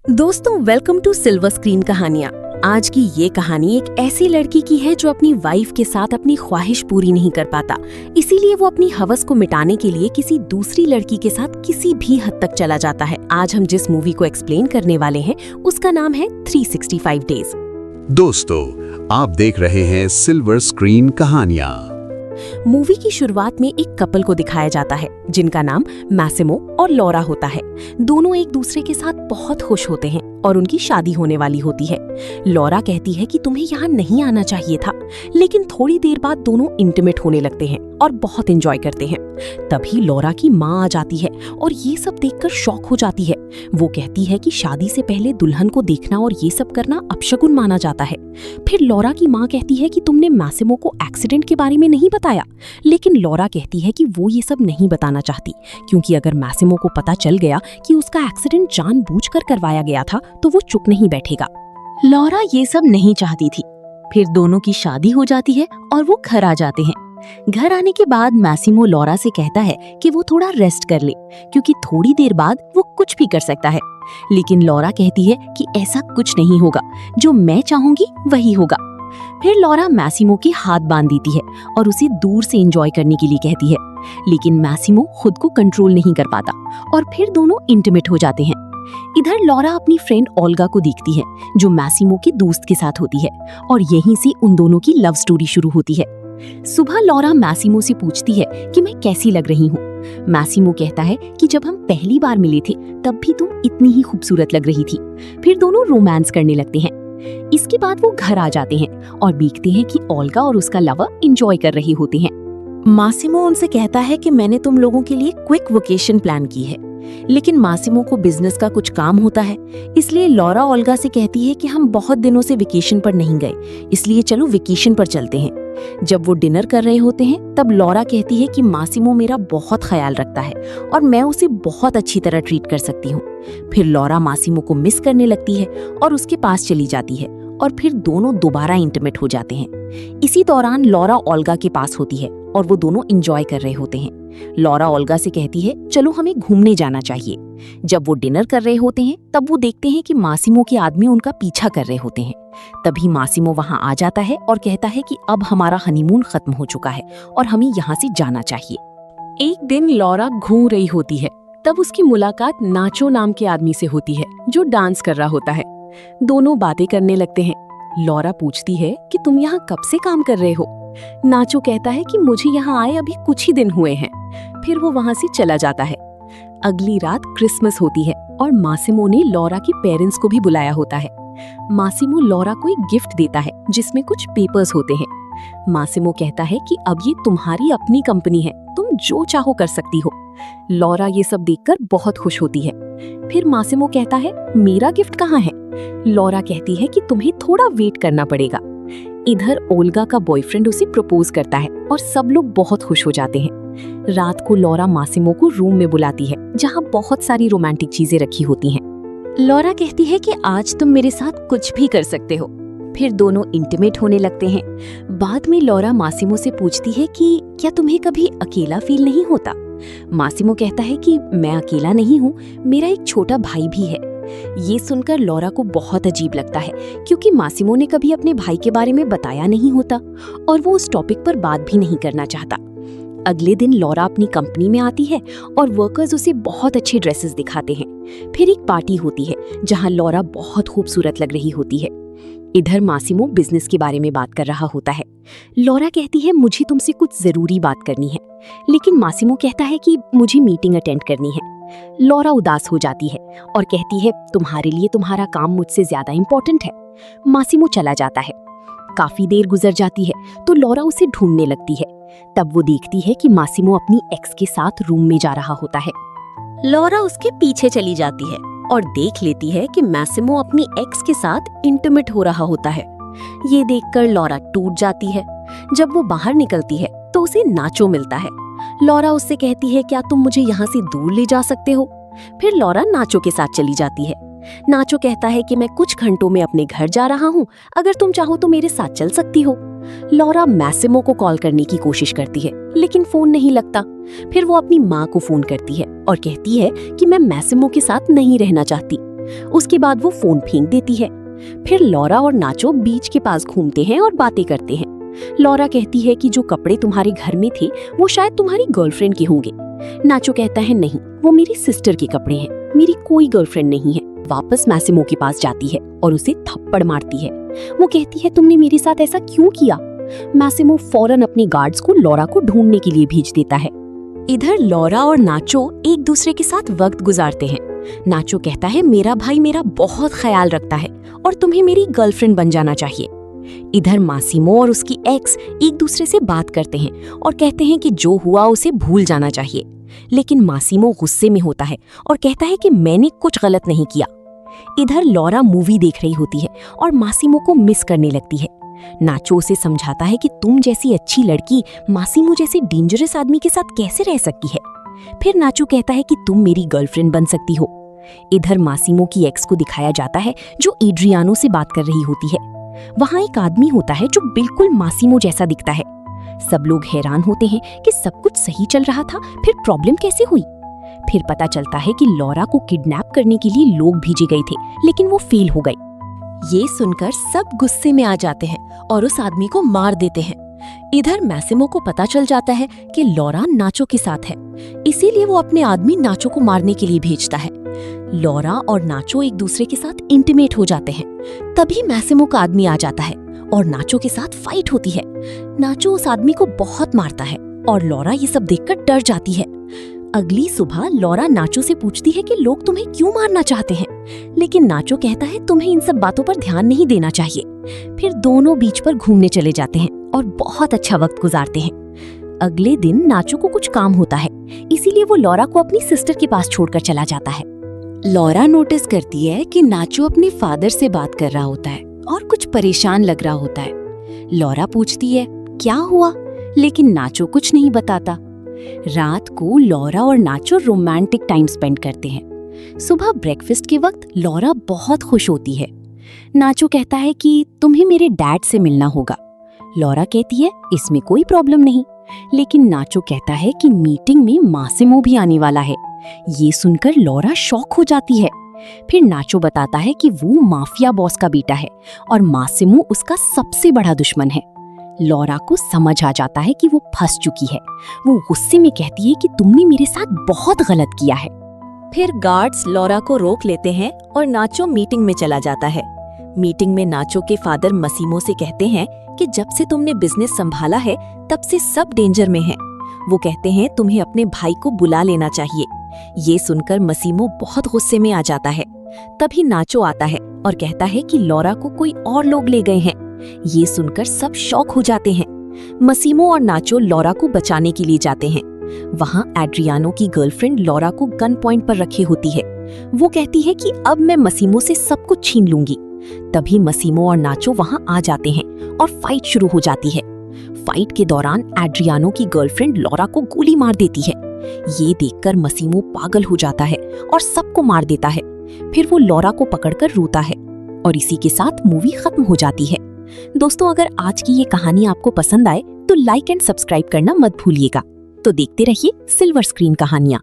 दोस्तों, welcome to silver screen कहानियां। आज की ये कहानी एक ऐसी लड़की की है जो अपनी वाइफ के साथ अपनी ख्वाहिश पूरी नहीं कर पाता, इसीलिए वो अपनी हवस को मिटाने के लिए किसी दूसरी लड़की के साथ किसी भी हद तक चला जाता है। आज हम जिस मूवी को एक्सप्लेन करने वाले हैं उसका नाम है 365 डेज। दोस्तों, आप देख रहे हैं सिल्वर स्क्रीन कहानियां। मूवी की शुरुआत में एक कपल को दिखाया जाता है जिनका नाम मैसिमो और लॉरा होता है। दोनों एक दूसरे के साथ बहुत खुश होते हैं और उनकी शादी होने वाली होती है। लॉरा कहती है कि तुम्हें यहाँ नहीं आना चाहिए था, लेकिन थोड़ी देर बाद दोनों इंटीमेट होने लगते हैं और बहुत एंजॉय करते हैं। तभी लॉरा की माँ आ जाती है और ये सब देखकर शॉक हो जाती है। वो कहती है कि शादी से पहले दुल्हन को देखना और ये सब करना अपशगुन माना जाता है। फिर लॉरा की माँ कहती है कि तुमने मैसिमो को एक्सीडेंट के बारे में नहीं बताया, लेकिन लॉरा कहती है कि वो ये सब नहीं बताना चाहती, क्योंकि अगर मैसिमो को पता चल गया कि उसका एक्सीडेंट जानबूझकर करवाया गया था तो वो चुप नहीं बैठेगा। लॉरा ये सब नहीं चाहती थी। फिर दोनों की शादी हो जाती है और वो घर आ जाते हैं। घर आने के बाद मैसिमो लॉरा से कहता है कि वो थोड़ा रेस्ट कर ले, क्योंकि थोड़ी देर बाद वो कुछ भी कर सकता है। लेकिन लॉरा कहती है कि ऐसा कुछ नहीं होगा, जो मैं चाहूंगी वही होगा। फिर लॉरा मैसिमो के हाथ बांध देती है और उसे दूर से एंजॉय करने के लिए कहती है, लेकिन मैसिमो खुद को कंट्रोल नहीं कर पाता और फिर दोनों इंटीमेट हो जाते हैं। इधर लॉरा अपनी फ्रेंड ओल्गा को देखती है, जो मैसिमो के दोस्त के साथ होती है, और यहीं से उन दोनों की लव स्टोरी शुरू होती है। सुबह लॉरा मैसिमो से पूछती है कि मैं कैसी लग रही हूँ। मैसिमो कहता है कि जब हम पहली बार मिले थे तब भी तुम इतनी ही खूबसूरत लग रही थी। फिर दोनों रोमांस करने लगते हैं। इसके बाद वो घर आ जाते हैं और देखते हैं कि ओल्गा और उसका लवर एंजॉय कर रहे होते हैं। मैसिमो उनसे कहता है कि मैंने तुम लोगों के लिए क्विक वेकेशन प्लान की है, लेकिन मैसिमो को बिजनेस का कुछ काम होता है, इसलिए लॉरा ओल्गा से कहती है कि हम बहुत दिनों से वेकेशन पर नहीं गए, इसलिए चलो वेकेशन पर चलते हैं। जब वो डिनर कर रहे होते हैं तब लॉरा कहती है कि मैसिमो मेरा बहुत ख्याल रखता है और मैं उसे बहुत अच्छी तरह ट्रीट कर सकती हूँ। फिर लॉरा मैसिमो को मिस करने लगती है और उसके पास चली जाती है और फिर दोनों दोबारा इंटीमेट हो जाते हैं। इसी दौरान लॉरा ओल्गा के पास होती है और वो दोनों एंजॉय कर रहे होते हैं। लॉरा ओल्गा से कहती है चलो हमें घूमने जाना चाहिए। जब वो डिनर कर रहे होते हैं तब वो देखते हैं कि मैसिमो के आदमी उनका पीछा कर रहे होते हैं। तभी मैसिमो वहां आ जाता है और कहता है कि अब हमारा हनीमून खत्म हो चुका है और हमें यहाँ से जाना चाहिए। एक दिन लॉरा घूम रही होती है, तब उसकी मुलाकात नाचो नाम के आदमी से होती है, जो डांस कर रहा होता है। दोनों बातें करने लगते हैं। लॉरा पूछती है कि तुम यहाँ कब से काम कर रहे हो। नाचो कहता है कि मुझे यहाँ आए अभी कुछ ही दिन हुए हैं। फिर वो वहाँ से चला जाता है। अगली रात क्रिसमस होती है और मैसिमो ने लॉरा के पेरेंट्स को भी बुलाया होता है। मैसिमो लॉरा को एक गिफ्ट देता है जिसमें कुछ पेपर्स होते हैं। मैसिमो कहता है कि अब ये तुम्हारी अपनी कंपनी है, तुम जो चाहो कर सकती हो। लॉरा ये सब देखकर बहुत खुश होती है। फिर मैसिमो कहता है मेरा गिफ्ट कहाँ है। लॉरा कहती है कि तुम्हें थोड़ा वेट करना पड़ेगा। इधर ओल्गा का बॉयफ्रेंड उसे प्रपोज करता है और सब लोग बहुत खुश हो जाते हैं। रात को लॉरा मैसिमो को रूम में बुलाती है, जहाँ बहुत सारी रोमांटिक चीजें रखी होती हैं। लॉरा कहती है कि आज तुम मेरे साथ कुछ भी कर सकते हो। फिर दोनों इंटीमेट होने लगते हैं। बाद में लॉरा मैसिमो से पूछती है कि क्या तुम्हें कभी अकेला फील नहीं होता। मैसिमो कहता है कि मैं अकेला नहीं हूँ, मेरा एक छोटा भाई भी है। ये सुनकर लॉरा को बहुत अजीब लगता है, क्योंकि मैसिमो ने कभी अपने भाई के बारे में बताया नहीं होता और वो उस टॉपिक पर बात भी नहीं करना चाहता। अगले दिन लॉरा अपनी कंपनी में आती है और वर्कर्स उसे बहुत अच्छे ड्रेसेस दिखाते हैं। फिर एक पार्टी होती है जहां लॉरा बहुत खूबसूरत लग रही होती है। इधर मैसिमो बिजनेस के बारे में बात कर रहा होता है। लॉरा कहती है मुझे तुमसे कुछ जरूरी बात करनी है, लेकिन मैसिमो कहता है कि मुझे मीटिंग अटेंड करनी है। लॉरा उदास हो जाती है और कहती है तुम्हारे लिए तुम्हारा काम मुझसे ज्यादा इम्पोर्टेंट है। मैसिमो चला जाता है। काफी देर गुजर जाती है तो लॉरा उसे ढूंढने लगती है। तब वो देखती है कि मैसिमो अपनी एक्स के साथ रूम में जा रहा होता है। लॉरा उसके पीछे चली जाती है और देख लेती है कि मैसिमो अपनी एक्स के साथ इंटीमेट हो रहा होता है। ये देखकर लॉरा टूट जाती है। जब वो बाहर निकलती है तो उसे नाचो मिलता है। लॉरा उससे कहती है क्या तुम मुझे यहाँ से दूर ले जा सकते हो। फिर लॉरा नाचो के साथ चली जाती है। नाचो कहता है कि मैं कुछ घंटों में अपने घर जा रहा हूँ, अगर तुम चाहो तो मेरे साथ चल सकती हो। लॉरा मैसिमो को कॉल करने की कोशिश करती है, लेकिन फोन नहीं लगता। फिर वो अपनी माँ को फोन करती है और कहती है कि मैं मैसिमो के साथ नहीं रहना चाहती। उसके बाद वो फोन फेंक देती है। फिर लॉरा और नाचो बीच के पास घूमते हैं और बातें करते हैं। लॉरा कहती है कि जो कपड़े तुम्हारे घर में थे वो शायद तुम्हारी गर्लफ्रेंड के होंगे। नाचो कहता है नहीं, वो मेरी सिस्टर के कपड़े हैं, मेरी कोई गर्लफ्रेंड नहीं है। वापस मैसिमो के पास जाती है और उसे थप्पड़ मारती है। वो कहती है तुमने मेरे साथ ऐसा क्यों किया? मैसिमो फौरन अपने गार्ड्स को लॉरा को ढूंढने के लिए भेज देता है। इधर लॉरा और नाचो एक दूसरे के साथ वक्त गुजारते हैं। नाचो कहता है मेरा भाई मेरा बहुत ख्याल रखता है और तुम्हें मेरी गर्लफ्रेंड बन जाना चाहिए। इधर मासिमो और उसकी एक्स एक दूसरे से बात करते हैं और कहते हैं कि जो हुआ उसे भूल जाना चाहिए। लेकिन मासिमो गुस्से में होता है और कहता है कि मैंने कुछ गलत नहीं किया। इधर लॉरा मूवी देख रही होती है और मासिमो को मिस करने लगती है। नाचो उसे समझाता है कि तुम जैसी अच्छी लड़की मासिमो जैसे डेंजरस आदमी के साथ कैसे रह सकती है। फिर नाचो कहता है कि तुम मेरी गर्लफ्रेंड बन सकती हो। इधर मासिमो की एक्स को दिखाया जाता है जो एड्रियानो से बात कर रही होती है। वहां एक आदमी होता है जो बिल्कुल मासिमो जैसा दिखता है। सब लोग हैरान होते हैं कि सब कुछ सही चल रहा था, फिर प्रॉब्लम कैसे हुई। फिर पता चलता है कि लॉरा को किडनैप करने के लिए लोग भेजे गए थे, लेकिन वो फेल हो गई। ये सुनकर सब गुस्से में आ जाते हैं और उस आदमी को मार देते हैं। इधर मैसिमो को पता चल जाता है कि लॉरा नाचो के साथ है, इसीलिए वो अपने आदमी नाचो को मारने के लिए भेजता है। लॉरा और नाचो एक दूसरे के साथ इंटीमेट हो जाते हैं। तभी मैसिमो का आदमी आ जाता है और नाचो के साथ फाइट होती है। नाचो उस आदमी को बहुत मारता है और लॉरा ये सब देखकर डर जाती है। अगली सुबह लॉरा नाचो से पूछती है कि लोग तुम्हें क्यों मारना चाहते हैं, लेकिन नाचो कहता है तुम्हें इन सब बातों पर ध्यान नहीं देना चाहिए। फिर दोनों बीच पर घूमने चले जाते हैं और बहुत अच्छा वक्त गुजारते हैं। अगले दिन नाचो को कुछ काम होता है, इसीलिए वो लॉरा को अपनी सिस्टर के पास छोड़कर चला जाता है। लॉरा नोटिस करती है कि नाचो अपने फादर से बात कर रहा होता है और कुछ परेशान लग रहा होता है। लॉरा पूछती है क्या हुआ, लेकिन नाचो कुछ नहीं बताता। रात को लॉरा और नाचो रोमांटिक टाइम स्पेंड करते हैं। सुबह ब्रेकफास्ट के वक्त लॉरा बहुत खुश होती है। नाचो कहता है कि तुम्हें मेरे डैड से मिलना होगा। लॉरा कहती है इसमें कोई प्रॉब्लम नहीं, लेकिन नाचो कहता है कि मीटिंग में मासिमो भी आने वाला है। ये सुनकर लॉरा शॉक हो जाती है। फिर नाचो बताता है कि वो माफिया बॉस का बेटा है और मासिमो उसका सबसे बड़ा दुश्मन है। लॉरा को समझ आ जाता है कि वो फंस चुकी है। वो गुस्से में कहती है कि तुमने मेरे साथ बहुत गलत किया है। फिर गार्ड्स लॉरा को रोक लेते हैं और नाचो मीटिंग में चला जाता है। मीटिंग में नाचो के फादर मसीमो से कहते हैं कि जब से तुमने बिजनेस संभाला है तब से सब डेंजर में हैं। वो कहते हैं तुम्हें अपने भाई को बुला लेना चाहिए। ये सुनकर मसीमो बहुत गुस्से में आ जाता है। तभी नाचो आता है और कहता है कि लॉरा को कोई और लोग ले गए हैं। ये सुनकर सब शॉक हो जाते हैं। मसीमो और नाचो लॉरा को बचाने के लिए जाते हैं। वहाँ एड्रियानो की गर्लफ्रेंड लॉरा को गन पॉइंट पर रखी होती है। वो कहती है कि अब मैं मसीमो से सब कुछ छीन लूंगी। तभी मसीमो और नाचो वहाँ आ जाते हैं और फाइट शुरू हो जाती है। फाइट के दौरान एड्रियानो की गर्लफ्रेंड लॉरा को गोली मार देती है। ये देखकर मसीमो पागल हो जाता है और सबको मार देता है। फिर वो लॉरा को पकड़कर रोता है और इसी के साथ मूवी खत्म हो जाती है। दोस्तों, अगर आज की ये कहानी आपको पसंद आए तो लाइक एंड सब्सक्राइब करना मत भूलिएगा। तो देखते रहिए सिल्वर स्क्रीन कहानियां।